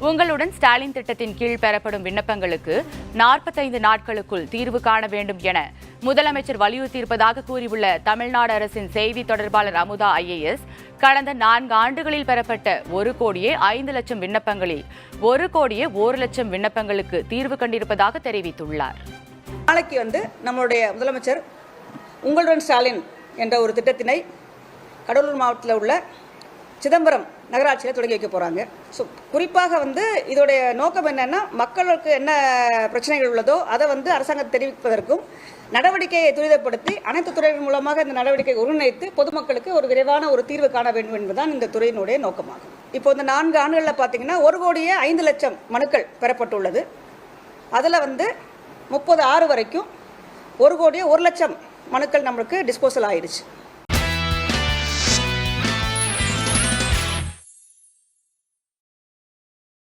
உங்களுடன் ஸ்டாலின் திட்டத்தின் கீழ் பெறப்படும் விண்ணப்பங்களுக்கு 45 நாட்களுக்குள் தீர்வு காண வேண்டும் என முதலமைச்சர் வலியுறுத்தியிருப்பதாக கூறியுள்ள தமிழ்நாடு அரசின் செய்தி தொடர்பாளர் அமுதா IAS, கடந்த 4 ஆண்டுகளில் பெறப்பட்ட 1,05,00,000 விண்ணப்பங்களில் 1,01,00,000 விண்ணப்பங்களுக்கு தீர்வு கண்டிருப்பதாக தெரிவித்துள்ளார். நாளைக்கு நம்மளுடைய முதலமைச்சர் உங்களுடன் ஸ்டாலின் என்ற ஒரு திட்டத்தினை கடலூர் மாவட்டத்தில் உள்ள சிதம்பரம் நகராட்சியில் தொடங்கி வைக்க போகிறாங்க. ஸோ குறிப்பாக இதோடைய நோக்கம் என்னென்னா, மக்களுக்கு என்ன பிரச்சனைகள் உள்ளதோ அதை அரசாங்கத்தை தெரிவிப்பதற்கும் நடவடிக்கையை துரிதப்படுத்தி அனைத்து துறைகள் மூலமாக இந்த நடவடிக்கையை ஒருங்கிணைத்து பொதுமக்களுக்கு ஒரு விரைவான ஒரு தீர்வு காண வேண்டும் என்பதுதான் இந்த துறையினுடைய நோக்கமாகும். இப்போ இந்த 4 ஆண்டுகளில் பார்த்தீங்கன்னா 1,05,00,000 மனுக்கள் பெறப்பட்டுள்ளது. அதில் 30/6 வரைக்கும் 1,01,00,000 மனுக்கள் நம்மளுக்கு டிஸ்போசல் ஆயிடுச்சு.